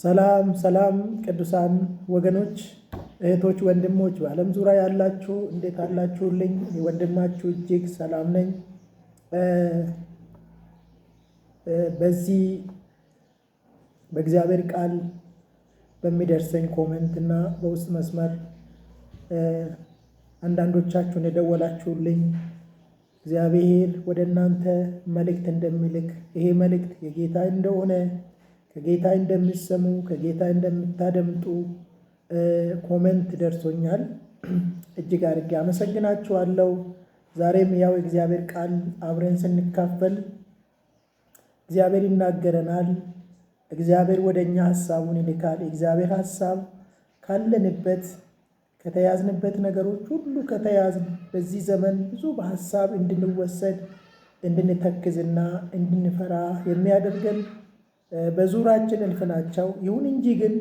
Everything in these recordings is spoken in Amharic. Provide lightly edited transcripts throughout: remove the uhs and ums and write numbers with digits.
ሰላም ሰላም ቅዱሳን ወገኖች እህቶች ወንድሞች በዓለም ዙሪያ ያላችሁ እንዴት አላችሁልኝ? ወንድማችሁ እጅግ ሰላም ነኝ። በዚህ በእግዚአብሔር ቃል በሚደርሰኝ ኮሜንት እና በውስጥ መስመር አንዳንዶቻችሁን የደወላችሁልኝ እግዚአብሔር ወደ እናንተ መልእክት እንደሚልክ ይሄ መልእክት የጌታ እንደሆነ ከጌታ እንደምትሰሙ ከጌታ እንደምታደምጡ ኮሜንት ደርሶኛል። እጅግ አድርጌ አመሰግናችኋለሁ። ዛሬም ያው እግዚአብሔር ቃል አብረን ስንካፈል እግዚአብሔር ይናገረናል። እግዚአብሔር ወደኛ ሐሳቡን ይልካል። እግዚአብሔር ሐሳብ ካለንበት ከተያዝንበት ነገሮች ሁሉ ከተያዝን በዚህ ዘመን ብዙ በሐሳብ እንድንወሰድ እንድንተክዝና እንድንፈራ የሚያደርገን በዙሪያችን እልፍ ናቸው። ይሁን እንጂ ግን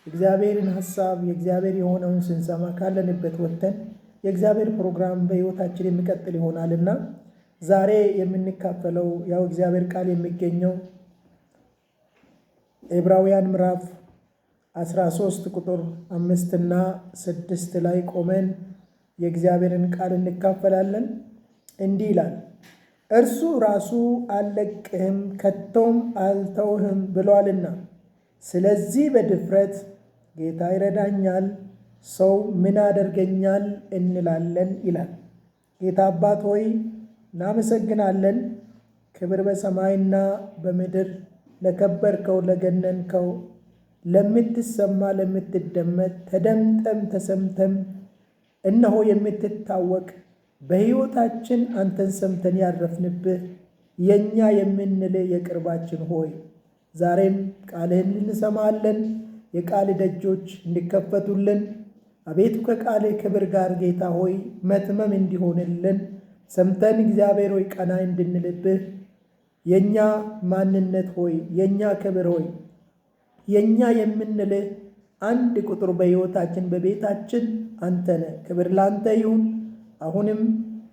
እግዚአብሔርን ሐሳብ የእግዚአብሔር የሆነውን ስንሰማ ካለንበት ወጥተን የእግዚአብሔር ፕሮግራም በሕይወታችን የሚቀጥል ይሆናልና ዛሬ የምንካፈለው ያው እግዚአብሔር ቃል የሚገኘው ዕብራውያን ምዕራፍ 13 ቁጥር 5 እና 6 ላይ ቆመን የእግዚአብሔርን ቃል እንካፈላለን። እንዲህ ይላል፣ እርሱ ራሱ አልለቅህም ከቶም አልተውህም ብሏልና፣ ስለዚህ በድፍረት ጌታ ይረዳኛል፣ ሰው ምን አደርገኛል እንላለን ይላል። ጌታ አባት ሆይ እናመሰግናለን። ክብር በሰማይና በምድር ለከበርከው ለገነንከው ለምትሰማ ለምትደመጥ ተደምጠም ተሰምተም እነሆ የምትታወቅ በሕይወታችን አንተን ሰምተን ያረፍንብህ የእኛ የምንልህ የቅርባችን ሆይ ዛሬም ቃልህን እንሰማለን። የቃል ደጆች እንዲከፈቱልን አቤቱ ከቃልህ ክብር ጋር ጌታ ሆይ መትመም እንዲሆንልን ሰምተን እግዚአብሔር ሆይ ቀና እንድንልብህ የእኛ ማንነት ሆይ የእኛ ክብር ሆይ የእኛ የምንልህ አንድ ቁጥር በሕይወታችን በቤታችን አንተ ነህ። ክብር ላንተ ይሁን። አሁንም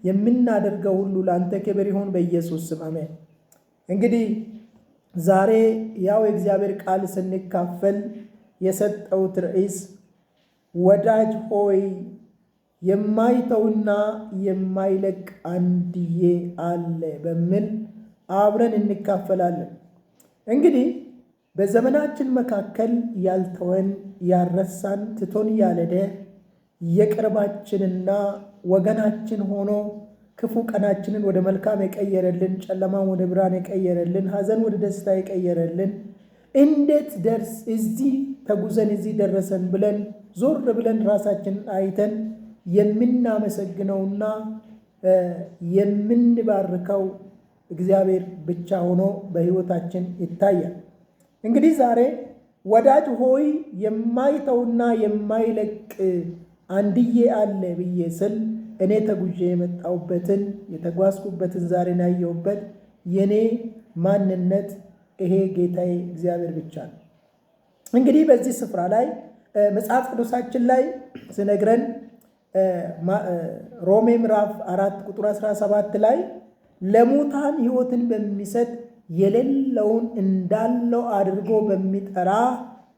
የምናደርገው ሁሉ ላንተ ክብር ይሁን በኢየሱስ ስም አሜን። እንግዲህ ዛሬ ያው የእግዚአብሔር ቃል ስንካፈል የሰጠውት ርዕስ ወዳጅ ሆይ የማይተውና የማይለቅ አንድዬ አለ በሚል አብረን እንካፈላለን። እንግዲህ በዘመናችን መካከል ያልተወን ያረሳን ትቶን ያለደ የቅርባችንና ወገናችን ሆኖ ክፉ ቀናችንን ወደ መልካም የቀየረልን፣ ጨለማን ወደ ብርሃን የቀየረልን፣ ሐዘን ወደ ደስታ የቀየረልን እንዴት ደርስ እዚህ ተጉዘን እዚህ ደረሰን ብለን ዞር ብለን ራሳችንን አይተን የምናመሰግነውና የምንባርከው እግዚአብሔር ብቻ ሆኖ በሕይወታችን ይታያል። እንግዲህ ዛሬ ወዳጅ ሆይ የማይተውና የማይለቅ አንድዬ አለ ብዬ ስል እኔ ተጉዤ የመጣሁበትን የተጓዝኩበትን ዛሬን ያየሁበት የኔ ማንነት ይሄ ጌታዬ እግዚአብሔር ብቻ ነው። እንግዲህ በዚህ ስፍራ ላይ መጽሐፍ ቅዱሳችን ላይ ሲነግረን ሮሜ ምዕራፍ 4 ቁጥር 17 ላይ ለሙታን ሕይወትን በሚሰጥ የሌለውን እንዳለው አድርጎ በሚጠራ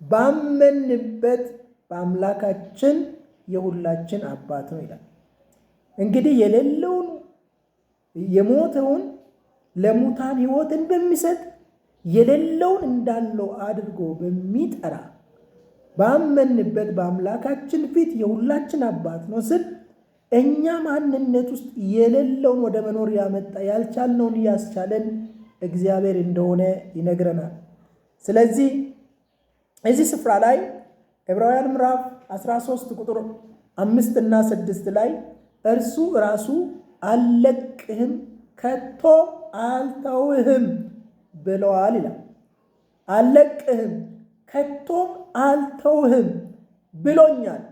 ባመንበት በአምላካችን የሁላችን አባት ነው ይላል። እንግዲህ የሌለውን የሞተውን ለሙታን ሕይወትን በሚሰጥ የሌለውን እንዳለው አድርጎ በሚጠራ ባመንበት በአምላካችን ፊት የሁላችን አባት ነው ስል እኛ ማንነት ውስጥ የሌለውን ወደ መኖር ያመጣ ያልቻልነውን ያስቻለን እግዚአብሔር እንደሆነ ይነግረናል። ስለዚህ እዚህ ስፍራ ላይ ዕብራውያን ምዕራፍ 13 ቁጥር 5 እና 6 ላይ እርሱ ራሱ አልለቅህም ከቶ አልተውህም ብለዋል ይላል። አልለቅህም ከቶም አልተውህም ብሎኛል።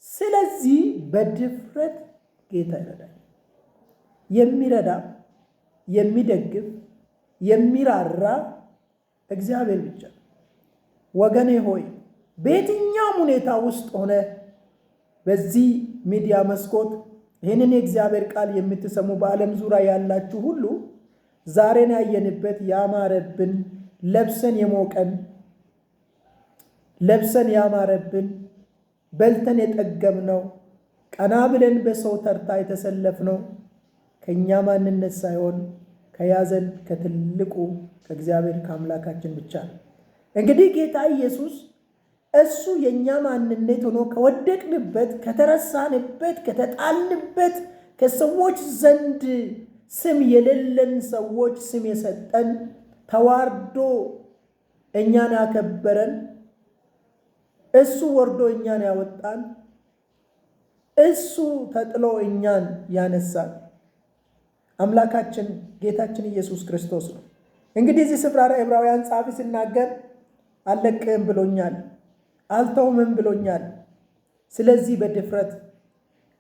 ስለዚህ በድፍረት ጌታ ይረዳል። የሚረዳ የሚደግፍ የሚራራ እግዚአብሔር ብቻ። ወገኔ ሆይ በየትኛውም ሁኔታ ውስጥ ሆነ በዚህ ሚዲያ መስኮት ይህንን የእግዚአብሔር ቃል የምትሰሙ በዓለም ዙሪያ ያላችሁ ሁሉ ዛሬን ያየንበት ያማረብን ለብሰን የሞቀን ለብሰን ያማረብን፣ በልተን የጠገብነው፣ ቀና ብለን በሰው ተርታ የተሰለፍነው ከእኛ ማንነት ሳይሆን ከያዘን ከትልቁ ከእግዚአብሔር ከአምላካችን ብቻ ነው። እንግዲህ ጌታ ኢየሱስ እሱ የእኛ ማንነት ሆኖ ከወደቅንበት፣ ከተረሳንበት፣ ከተጣልንበት ከሰዎች ዘንድ ስም የሌለን ሰዎች ስም የሰጠን፣ ተዋርዶ እኛን ያከበረን፣ እሱ ወርዶ እኛን ያወጣን፣ እሱ ተጥሎ እኛን ያነሳን አምላካችን ጌታችን ኢየሱስ ክርስቶስ ነው። እንግዲህ እዚህ ስፍራ ላይ ዕብራውያን ጸሐፊ ሲናገር አልለቅህም ብሎኛል፣ አልተውምም ብሎኛል፣ ስለዚህ በድፍረት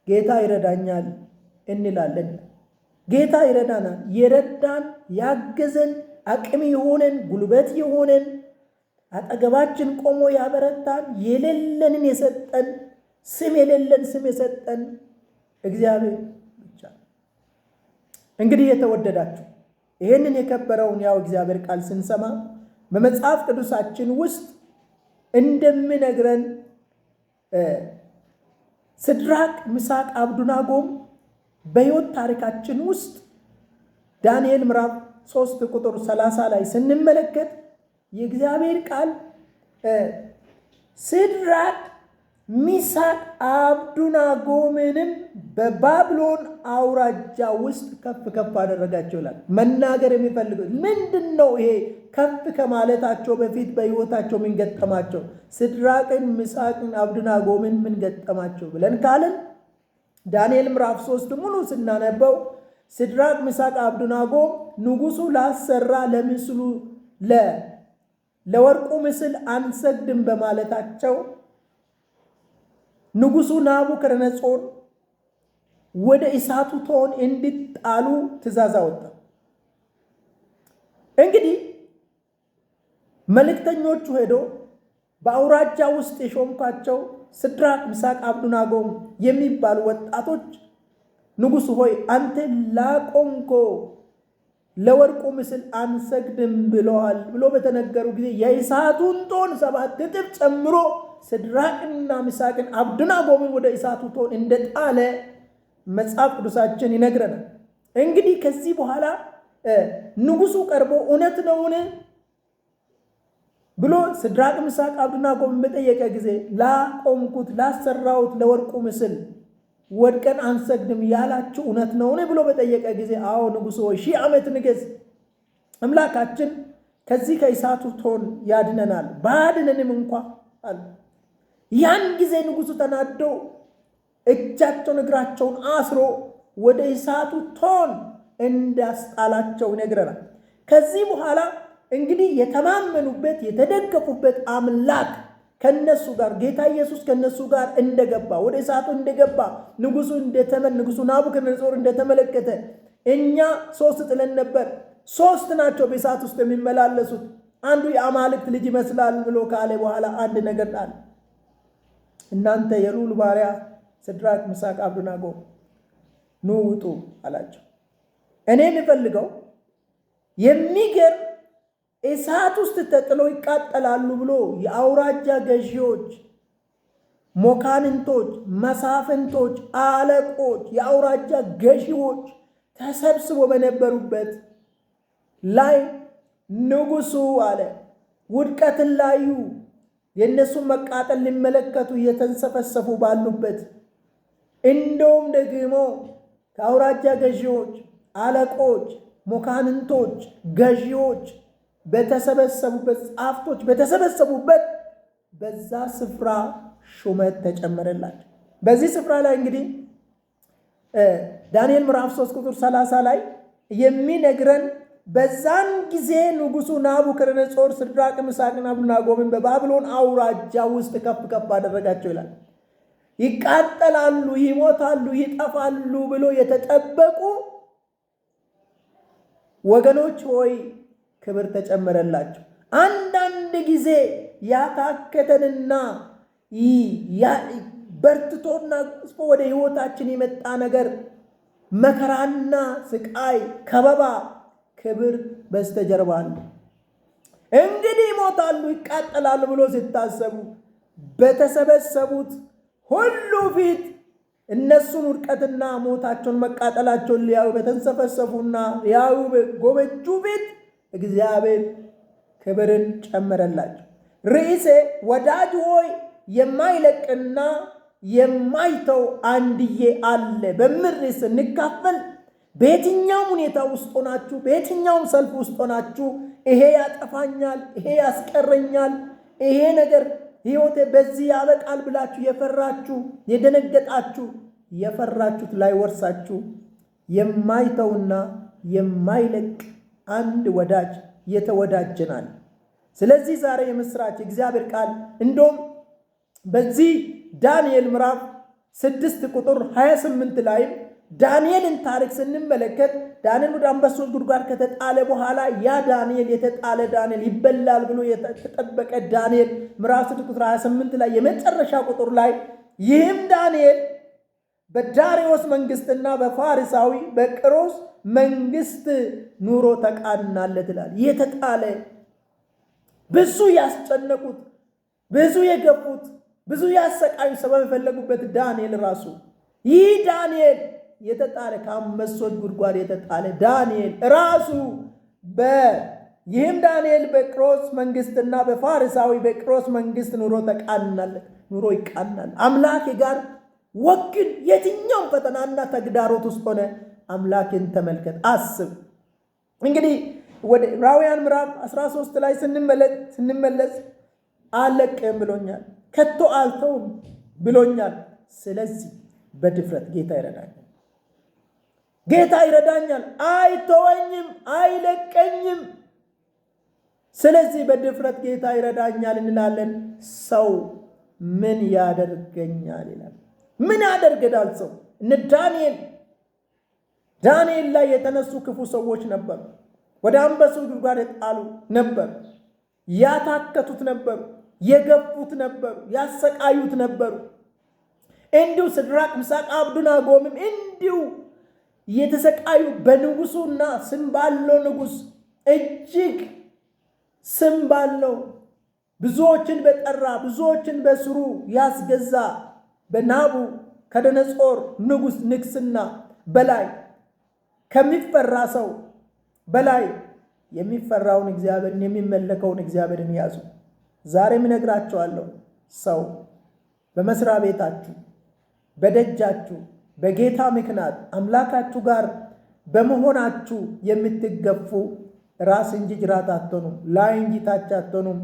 ጌታ ይረዳኛል እንላለን። ጌታ ይረዳናል። የረዳን ያገዘን፣ አቅም የሆነን፣ ጉልበት የሆነን፣ አጠገባችን ቆሞ ያበረታን፣ የሌለንን የሰጠን፣ ስም የሌለን ስም የሰጠን እግዚአብሔር ብቻ። እንግዲህ የተወደዳችሁ ይህንን የከበረውን ያው እግዚአብሔር ቃል ስንሰማ በመጽሐፍ ቅዱሳችን ውስጥ እንደሚነግረን ሲድራቅ፣ ሚሳቅ፣ አብደናጎም በሕይወት ታሪካችን ውስጥ ዳንኤል ምዕራፍ 3 ቁጥር 30 ላይ ስንመለከት የእግዚአብሔር ቃል ሲድራቅ፣ ሚሳቅ፣ አብደናጎምንም በባቢሎን አውራጃ ውስጥ ከፍ ከፍ አደረጋቸው ይላል። መናገር የሚፈልገው ምንድን ነው? ይሄ ከፍ ከማለታቸው በፊት በሕይወታቸው ምን ገጠማቸው? ሲድራቅን፣ ሚሳቅን፣ አብደናጎምን ምን ገጠማቸው ብለን ካልን ዳንኤል ምዕራፍ 3 ሙሉ ስናነበው ሲድራቅ፣ ሚሳቅ፣ አብደናጎም ንጉሡ ላሰራ ለምስሉ ለወርቁ ምስል አንሰግድም በማለታቸው ንጉሡ ናቡከደነፆር ወደ እሳቱ እቶን እንዲጣሉ ትእዛዝ አወጣ። እንግዲህ መልእክተኞቹ ሄዶ በአውራጃ ውስጥ የሾምኳቸው ሲድራቅ፣ ሚሳቅ፣ አብደናጎም የሚባሉ ወጣቶች ንጉሥ ሆይ አንተ ላቆምኮ ለወርቁ ምስል አንሰግድም ብለዋል ብሎ በተነገሩ ጊዜ የእሳቱን እቶን 7 እጥፍ ጨምሮ ሲድራቅና ሚሳቅን አብደናጎምን ወደ እሳቱ እቶን እንደጣለ መጽሐፍ ቅዱሳችን ይነግረናል። እንግዲህ ከዚህ በኋላ ንጉሡ ቀርቦ እውነት ነውን ብሎ ሲድራቅ፣ ሚሳቅ፣ አብደናጎምን በጠየቀ ጊዜ ላቆምኩት ላሰራሁት ለወርቁ ምስል ወድቀን አንሰግድም ያላችሁ እውነት ነውን ብሎ በጠየቀ ጊዜ አዎ ንጉሥ ሆይ 1000 ዓመት ንገሥ፣ አምላካችን ከዚህ ከእሳቱ እቶን ያድነናል፣ ባድነንም እንኳ አለ። ያን ጊዜ ንጉሡ ተናዶ እጃቸውን እግራቸውን አስሮ ወደ እሳቱ እቶን እንዳስጣላቸው ይነግረናል። ከዚህ በኋላ እንግዲህ የተማመኑበት የተደገፉበት አምላክ ከነሱ ጋር ጌታ ኢየሱስ ከነሱ ጋር እንደገባ ወደ እሳቱ እንደገባ ንጉሡ ናቡከደነፆር እንደተመለከተ እኛ 3 ጥለን ነበር፣ 3 ናቸው በእሳት ውስጥ የሚመላለሱት፣ አንዱ የአማልክት ልጅ ይመስላል ብሎ ካለ በኋላ አንድ ነገር አለ። እናንተ የልዑል ባሪያ ሲድራቅ፣ ሚሳቅ፣ አብደናጎም ኑ ውጡ አላቸው። እኔ የሚፈልገው የሚገርም እሳት ውስጥ ተጥለው ይቃጠላሉ ብሎ የአውራጃ ገዢዎች፣ ሞካንንቶች፣ መሳፍንቶች፣ አለቆች፣ የአውራጃ ገዢዎች ተሰብስቦ በነበሩበት ላይ ንጉሡ አለ ውድቀትን ላዩ የእነሱን መቃጠል ሊመለከቱ እየተንሰፈሰፉ ባሉበት እንደውም ደግሞ ከአውራጃ ገዢዎች፣ አለቆች፣ ሞካንንቶች፣ ገዢዎች በተሰበሰቡበት ጻፍቶች በተሰበሰቡበት በዛ ስፍራ ሹመት ተጨመረላቸው። በዚህ ስፍራ ላይ እንግዲህ ዳንኤል ምዕራፍ 3 ቁጥር 30 ላይ የሚነግረን በዛን ጊዜ ንጉሡ ናቡከደነፆር ሲድራቅ፣ ሚሳቅን፣ አብደናጎምን በባቢሎን አውራጃ ውስጥ ከፍ ከፍ አደረጋቸው ይላል። ይቃጠላሉ፣ ይሞታሉ፣ ይጠፋሉ ብሎ የተጠበቁ ወገኖች ሆይ ክብር ተጨመረላቸው። አንዳንድ ጊዜ ያታከተንና በርትቶና ጽፎ ወደ ሕይወታችን የመጣ ነገር መከራና ስቃይ፣ ከበባ፣ ክብር በስተጀርባ አለ። እንግዲህ ይሞታሉ፣ ይቃጠላሉ ብሎ ሲታሰቡ በተሰበሰቡት ሁሉ ፊት እነሱን ውድቀትና ሞታቸውን መቃጠላቸውን ሊያዩ በተንሰፈሰፉና ሊያዩ በጎመጁ ፊት እግዚአብሔር ክብርን ጨመረላቸው። ርዕሴ ወዳጅ ሆይ የማይለቅና የማይተው አንድዬ አለ በሚል ርዕስ እንካፈል። በየትኛውም ሁኔታ ውስጥ ሆናችሁ፣ በየትኛውም ሰልፍ ውስጥ ሆናችሁ ይሄ ያጠፋኛል፣ ይሄ ያስቀረኛል፣ ይሄ ነገር ሕይወቴ በዚህ ያበቃል ብላችሁ የፈራችሁ የደነገጣችሁ የፈራችሁት ላይ ወርሳችሁ የማይተውና የማይለቅ አንድ ወዳጅ የተወዳጀናል። ስለዚህ ዛሬ የምስራች እግዚአብሔር ቃል እንደውም በዚህ ዳንኤል ምዕራፍ 6 ቁጥር 28 ላይ ዳንኤልን ታሪክ ስንመለከት ዳንኤል ወደ አንበሶች ጉድጓድ ከተጣለ በኋላ ያ ዳንኤል የተጣለ ዳንኤል ይበላል ብሎ የተጠበቀ ዳንኤል ምዕራፍ 6 ቁጥር 28 ላይ የመጨረሻ ቁጥር ላይ ይህም ዳንኤል በዳሪዮስ መንግስትና በፋሪሳዊ በቂሮስ መንግስት ኑሮ ተቃናለት ይላል። የተጣለ ብዙ ያስጨነቁት፣ ብዙ የገፉት፣ ብዙ ያሰቃዩ ሰበብ የፈለጉበት ዳንኤል ራሱ ይህ ዳንኤል የተጣለ ከአንበሶች ጉድጓድ የተጣለ ዳንኤል ራሱ ይህም ዳንኤል በቂሮስ መንግስትና በፋሪሳዊ በቂሮስ መንግስት ኑሮ ተቃናለት። ኑሮ ይቃናል። አምላኬ ጋር ወግን። የትኛውም ፈተናና ተግዳሮት ውስጥ ሆነ አምላኬን ተመልከት፣ አስብ። እንግዲህ ወደ ዕብራውያን ምዕራፍ 13 ላይ ስንመለስ አልለቅህም ብሎኛል፣ ከቶ አልተውም ብሎኛል። ስለዚህ በድፍረት ጌታ ይረዳኛል፣ ጌታ ይረዳኛል፣ አይተወኝም፣ አይለቀኝም። ስለዚህ በድፍረት ጌታ ይረዳኛል እንላለን። ሰው ምን ያደርገኛል ይላል። ምን ያደርገዳል ሰው? እነ ዳንኤል ላይ የተነሱ ክፉ ሰዎች ነበሩ። ወደ አንበሶች ጉድጓድ የጣሉ ነበሩ፣ ያታከቱት ነበሩ፣ የገፉት ነበሩ፣ ያሰቃዩት ነበሩ። እንዲሁ ሲድራቅ ሚሳቅ አብደናጎም እንዲሁ የተሰቃዩ በንጉሱና ስም ባለው ንጉስ እጅግ ስም ባለው ብዙዎችን በጠራ ብዙዎችን በስሩ ያስገዛ በናቡከደነፆር ንጉስ ንግስና በላይ ከሚፈራ ሰው በላይ የሚፈራውን እግዚአብሔርን የሚመለከውን እግዚአብሔርን ያዙ። ዛሬም እነግራችኋለሁ፣ ሰው በመስሪያ ቤታችሁ፣ በደጃችሁ በጌታ ምክንያት አምላካችሁ ጋር በመሆናችሁ የምትገፉ ራስ እንጂ ጅራት አትሆኑም፣ ላይ እንጂ ታች አትሆኑም።